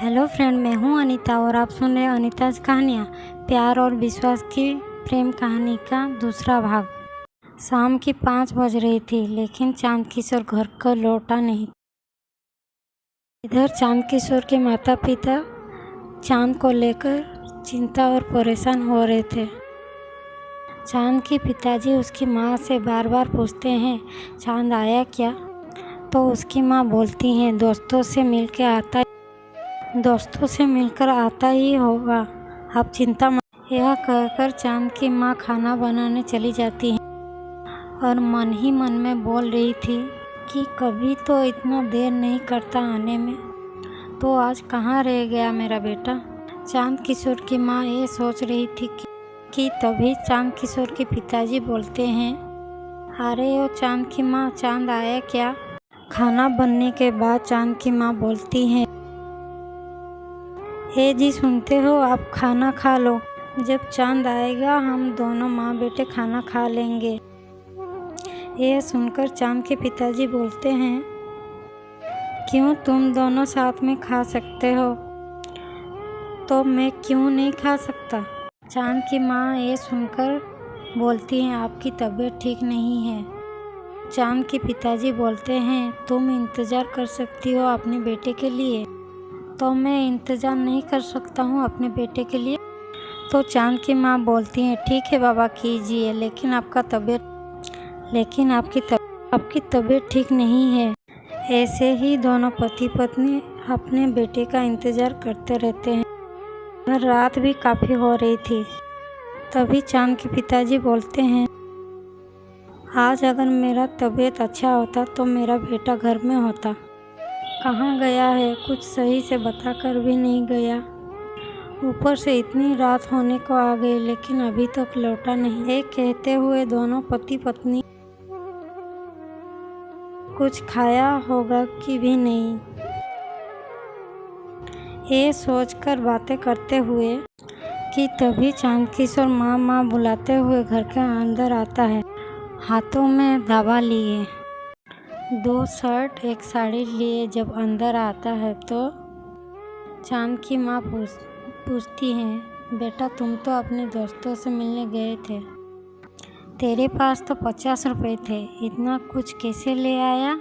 Hello friend, मैं हूँ अनीता और आप सुन रहे हैं अनीताज कहानियाँ। प्यार और विश्वास की प्रेम कहानी का दूसरा भाग। शाम की 5 बज रही थी, लेकिन चांद किशोर घर को लौटा नहीं। इधर चांद किशोर के माता पिता चांद को लेकर चिंता और परेशान हो रहे थे। चांद के पिताजी उसकी माँ से बार बार पूछते हैं, चांद आया क्या? तो उसकी माँ बोलती हैं, दोस्तों से मिलकर आता ही होगा, आप चिंता मत। यह कहकर चांद की माँ खाना बनाने चली जाती है और मन ही मन में बोल रही थी कि कभी तो इतना देर नहीं करता आने में, तो आज कहाँ रह गया मेरा बेटा। चांद किशोर की माँ ये सोच रही थी कि तभी चांद किशोर के पिताजी बोलते हैं, अरे ओ चांद की माँ, चांद आया क्या? खाना बनने के बाद चांद की माँ बोलती हैं, हे जी सुनते हो, आप खाना खा लो। जब चांद आएगा हम दोनों माँ बेटे खाना खा लेंगे। यह सुनकर चांद के पिताजी बोलते हैं, क्यों, तुम दोनों साथ में खा सकते हो तो मैं क्यों नहीं खा सकता? चांद की माँ ये सुनकर बोलती हैं, आपकी तबीयत ठीक नहीं है। चांद के पिताजी बोलते हैं, तुम इंतज़ार कर सकती हो अपने बेटे के लिए, तो मैं इंतज़ार नहीं कर सकता हूँ अपने बेटे के लिए। तो चांद की माँ बोलती हैं, ठीक है बाबा कीजिए, लेकिन आपकी तबीयत ठीक नहीं है। ऐसे ही दोनों पति पत्नी अपने बेटे का इंतज़ार करते रहते हैं। रात भी काफ़ी हो रही थी। तभी चांद के पिताजी बोलते हैं, आज अगर मेरा तबीयत अच्छा होता तो मेरा बेटा घर में होता। कहाँ गया है, कुछ सही से बता कर भी नहीं गया। ऊपर से इतनी रात होने को आ गई, लेकिन अभी तक लौटा नहीं। ये कहते हुए दोनों पति पत्नी कुछ खाया होगा कि भी नहीं, ये सोचकर बातें करते हुए कि तभी चांद किशोर माँ बुलाते हुए घर के अंदर आता है, हाथों में दावा लिए, 2 शर्ट 1 साड़ी लिए। जब अंदर आता है तो चांद की माँ पूछती हैं, बेटा तुम तो अपने दोस्तों से मिलने गए थे, तेरे पास तो 50 रुपये थे, इतना कुछ कैसे ले आया?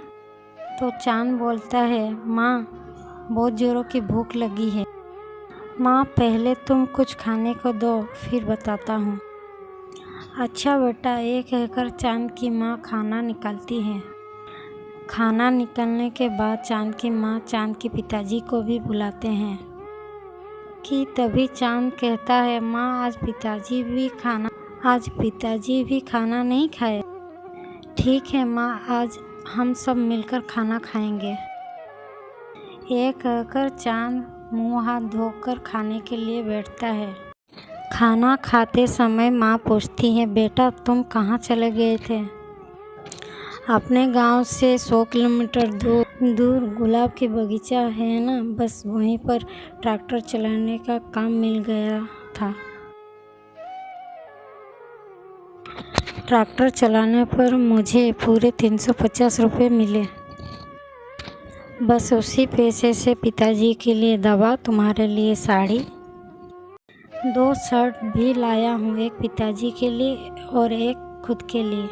तो चांद बोलता है, माँ बहुत ज़ोरों की भूख लगी है, माँ पहले तुम कुछ खाने को दो फिर बताता हूँ। अच्छा बेटा, ये कहकर चांद की माँ खाना निकालती है। खाना निकलने के बाद चांद की माँ चांद के पिताजी को भी बुलाते हैं कि तभी चांद कहता है, माँ आज पिताजी भी खाना नहीं खाए। ठीक है माँ, आज हम सब मिलकर खाना खाएंगे। ये कहकर चांद मुंह हाथ धोकर खाने के लिए बैठता है। खाना खाते समय माँ पूछती है, बेटा तुम कहाँ चले गए थे? अपने गांव से 100 किलोमीटर दूर गुलाब की बगीचा है ना, बस वहीं पर ट्रैक्टर चलाने का काम मिल गया था। ट्रैक्टर चलाने पर मुझे पूरे 350 रुपये मिले। बस उसी पैसे से पिताजी के लिए दवा, तुम्हारे लिए साड़ी, 2 शर्ट भी लाया हूँ, एक पिताजी के लिए और एक खुद के लिए।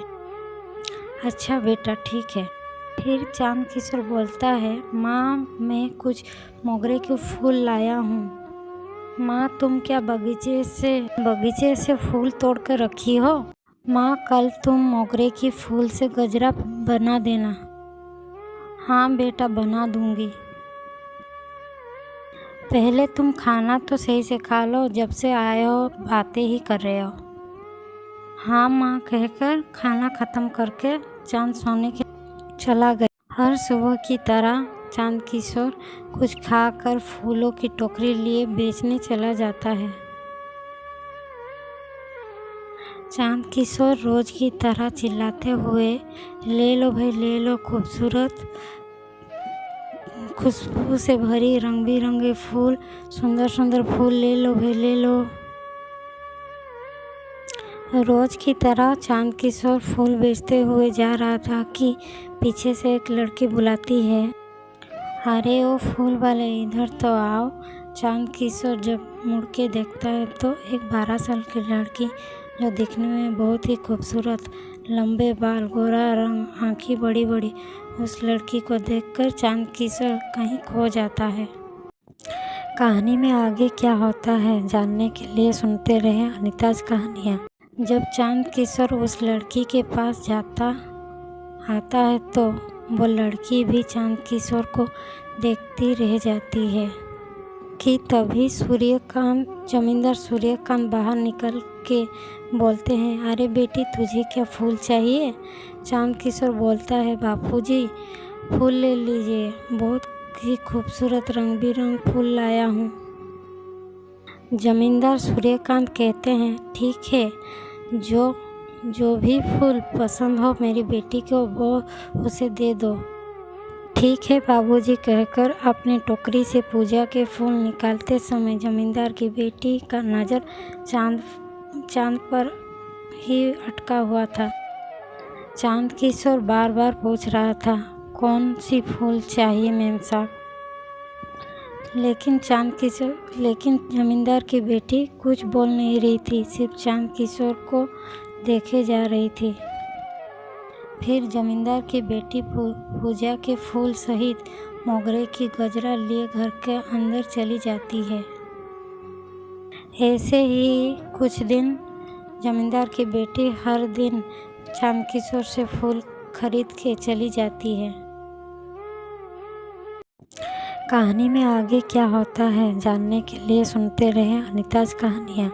अच्छा बेटा ठीक है। फिर चांद किशोर बोलता है, माँ मैं कुछ मोगरे के फूल लाया हूँ। माँ तुम क्या बगीचे से फूल तोड़ कर रखी हो? माँ कल तुम मोगरे की फूल से गजरा बना देना। हाँ बेटा बना दूँगी। पहले तुम खाना तो सही से खा लो, जब से आए हो बातें ही कर रहे हो। हाँ माँ कहकर खाना ख़त्म करके चांद सोने के चला गया। हर सुबह की तरह चांद किशोर कुछ खाकर फूलों की टोकरी लिए बेचने चला जाता है। चांद किशोर रोज की तरह चिल्लाते हुए, ले लो भाई ले लो, खूबसूरत खुशबू से भरी रंग बिरंगे फूल, सुंदर सुंदर फूल ले लो भाई ले लो। रोज की तरह चांद किशोर फूल बेचते हुए जा रहा था कि पीछे से एक लड़की बुलाती है, अरे ओ फूल वाले, इधर तो आओ। चांद किशोर जब मुड़ के देखता है तो एक 12 साल की लड़की, जो दिखने में बहुत ही खूबसूरत, लंबे बाल, गोरा रंग, आँखें बड़ी बड़ी, उस लड़की को देखकर चांद किशोर कहीं खो जाता है। कहानी में आगे क्या होता है जानने के लिए सुनते रहे अनीताज कहानियाँ। जब चांद किशोर उस लड़की के पास आता है तो वो लड़की भी चांद किशोर को देखती रह जाती है कि तभी जमींदार सूर्यकांत बाहर निकल के बोलते हैं, अरे बेटी, तुझे क्या फूल चाहिए? चांद किशोर बोलता है, बापूजी, फूल ले लीजिए, बहुत ही खूबसूरत रंग बिरंग फूल लाया हूँ। जमींदार सूर्यकांत कहते हैं, ठीक है, जो भी फूल पसंद हो मेरी बेटी को वो उसे दे दो। ठीक है बाबूजी, कहकर अपनी टोकरी से पूजा के फूल निकालते समय जमींदार की बेटी का नज़र चांद पर ही अटका हुआ था। चांद किशोर बार बार पूछ रहा था, कौन सी फूल चाहिए मेम साहब? लेकिन जमींदार की बेटी कुछ बोल नहीं रही थी, सिर्फ चांद किशोर को देखे जा रही थी। फिर जमींदार की बेटी पूजा के फूल सहित मोगरे की गजरा लिए घर के अंदर चली जाती है। ऐसे ही कुछ दिन जमींदार की बेटी हर दिन चांद किशोर से फूल खरीद के चली जाती है। कहानी में आगे क्या होता है जानने के लिए सुनते रहे अनीताज कहानियाँ।